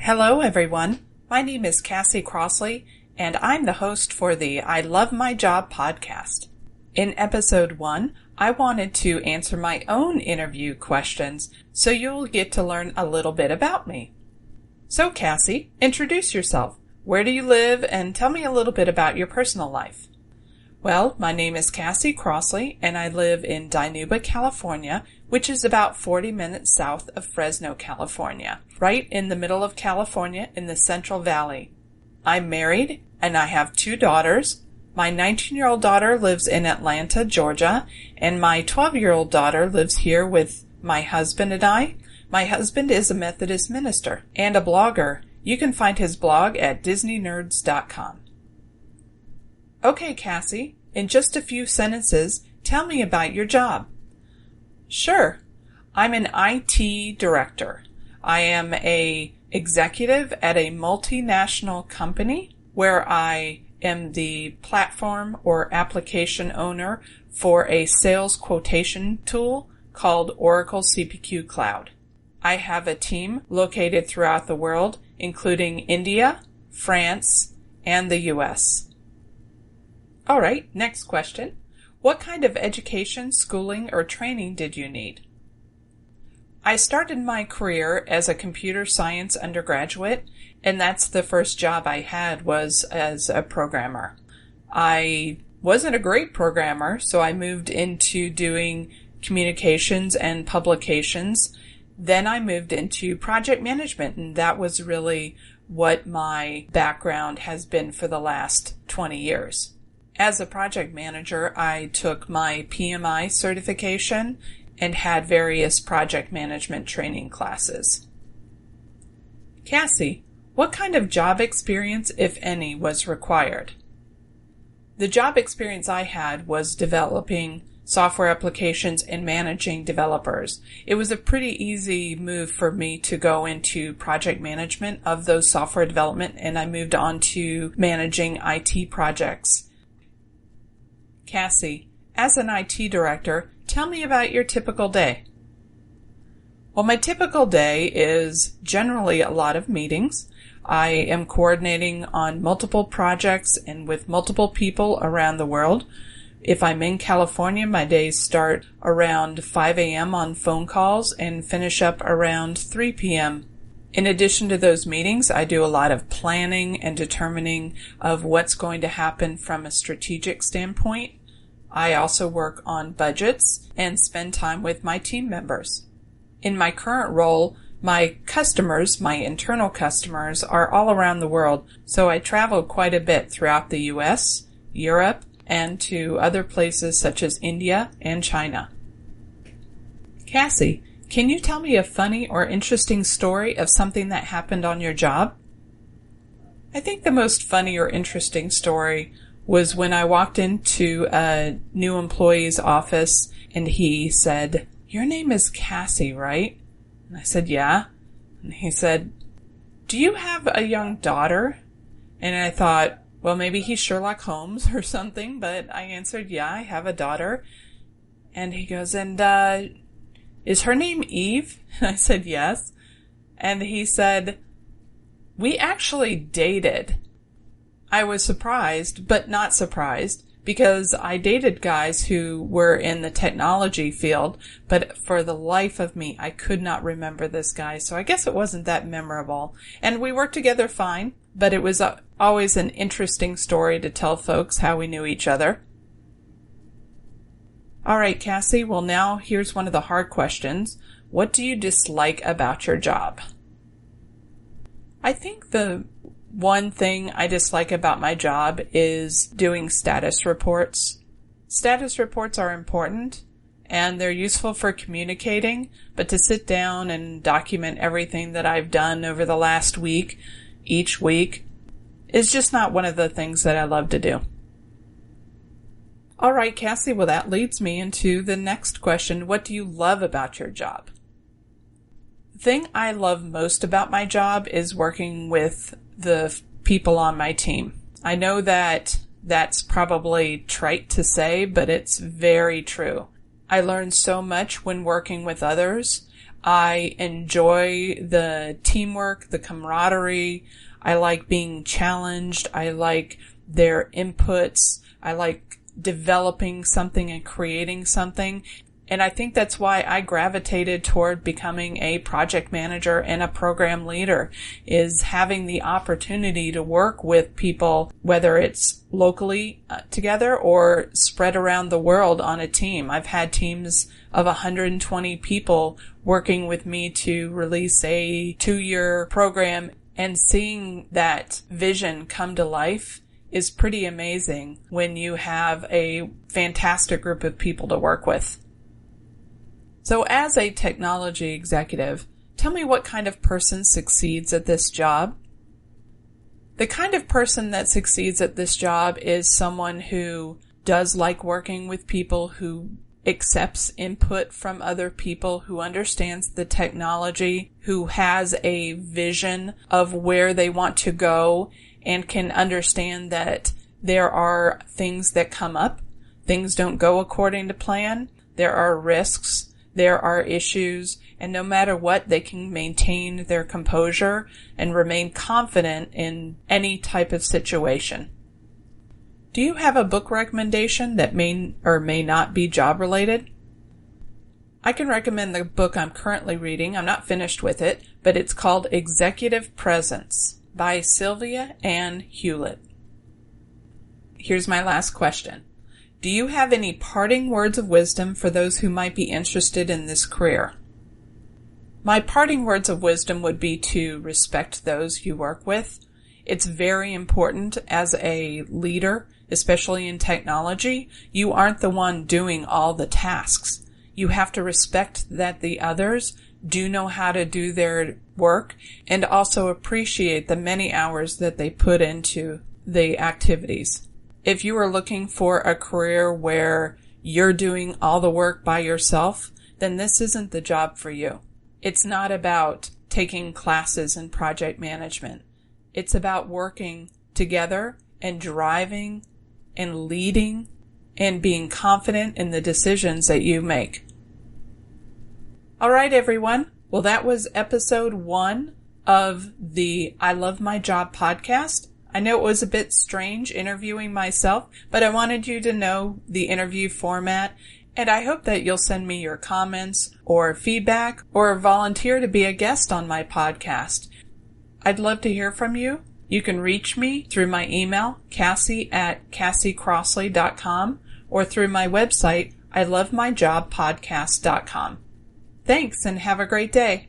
Hello, everyone. My name is Cassie Crossley, and I'm the host for the I Love My Job podcast. In episode 1, I wanted to answer my own interview questions, so you'll get to learn a little bit about me. So, Cassie, introduce yourself. Where do you live, and tell me a little bit about your personal life. Well, my name is Cassie Crossley, and I live in Dinuba, California, which is about 40 minutes south of Fresno, California, right in the middle of California in the Central Valley. I'm married, and I have 2 daughters. My 19-year-old daughter lives in Atlanta, Georgia, and my 12-year-old daughter lives here with my husband and I. My husband is a Methodist minister and a blogger. You can find his blog at disneynerds.com. Okay, Cassie, in just a few sentences, tell me about your job. Sure. I'm an IT director. I am an executive at a multinational company where I am the platform or application owner for a sales quotation tool called Oracle CPQ Cloud. I have a team located throughout the world, including India, France, and the U.S. All right, next question. What kind of education, schooling, or training did you need? I started my career as a computer science undergraduate, and that's the first job I had was as a programmer. I wasn't a great programmer, so I moved into doing communications and publications. Then I moved into project management, and that was really what my background has been for the last 20 years. As a project manager, I took my PMI certification and had various project management training classes. Cassie, what kind of job experience, if any, was required? The job experience I had was developing software applications and managing developers. It was a pretty easy move for me to go into project management of those software development, and I moved on to managing IT projects. Cassie, as an IT director, tell me about your typical day. Well, my typical day is generally a lot of meetings. I am coordinating on multiple projects and with multiple people around the world. If I'm in California, my days start around 5 a.m. on phone calls and finish up around 3 p.m. In addition to those meetings, I do a lot of planning and determining of what's going to happen from a strategic standpoint. I also work on budgets and spend time with my team members. In my current role, my customers, my internal customers, are all around the world, so I travel quite a bit throughout the U.S., Europe, and to other places such as India and China. Cassie, can you tell me a funny or interesting story of something that happened on your job? I think the most funny or interesting story was when I walked into a new employee's office and he said, "Your name is Cassie, right?" And I said, "Yeah." And he said, "Do you have a young daughter?" And I thought, well, maybe he's Sherlock Holmes or something, but I answered, "Yeah, I have a daughter." And he goes, "And is her name Eve?" And I said, "Yes." And he said, "We actually dated." I was surprised, but not surprised, because I dated guys who were in the technology field, but for the life of me, I could not remember this guy, so I guess it wasn't that memorable. And we worked together fine, but it was always an interesting story to tell folks how we knew each other. All right, Cassie, well now here's one of the hard questions. What do you dislike about your job? I think the one thing I dislike about my job is doing status reports. Status reports are important and they're useful for communicating, but to sit down and document everything that I've done over the last week, each week, is just not one of the things that I love to do. All right, Cassie, well that leads me into the next question. What do you love about your job? The thing I love most about my job is working with the people on my team. I know that that's probably trite to say, but it's very true. I learn so much when working with others. I enjoy the teamwork, the camaraderie. I like being challenged. I like their inputs. I like developing something and creating something. And I think that's why I gravitated toward becoming a project manager and a program leader, is having the opportunity to work with people, whether it's locally together or spread around the world on a team. I've had teams of 120 people working with me to release a 2-year program, and seeing that vision come to life is pretty amazing when you have a fantastic group of people to work with. So as a technology executive, tell me what kind of person succeeds at this job? The kind of person that succeeds at this job is someone who does like working with people, who accepts input from other people, who understands the technology, who has a vision of where they want to go, and can understand that there are things that come up. Things don't go according to plan. There are risks. There are issues, and no matter what, they can maintain their composure and remain confident in any type of situation. Do you have a book recommendation that may or may not be job related? I can recommend the book I'm currently reading. I'm not finished with it, but it's called Executive Presence by Sylvia Ann Hewlett. Here's my last question. Do you have any parting words of wisdom for those who might be interested in this career? My parting words of wisdom would be to respect those you work with. It's very important as a leader, especially in technology. You aren't the one doing all the tasks. You have to respect that the others do know how to do their work, and also appreciate the many hours that they put into the activities. If you are looking for a career where you're doing all the work by yourself, then this isn't the job for you. It's not about taking classes in project management. It's about working together and driving and leading and being confident in the decisions that you make. All right, everyone. Well, that was episode 1 of the I Love My Job podcast. I know it was a bit strange interviewing myself, but I wanted you to know the interview format, and I hope that you'll send me your comments or feedback or volunteer to be a guest on my podcast. I'd love to hear from you. You can reach me through my email, Cassie@CassieCrossley.com, or through my website, ilovemyjobpodcast.com. Thanks, and have a great day.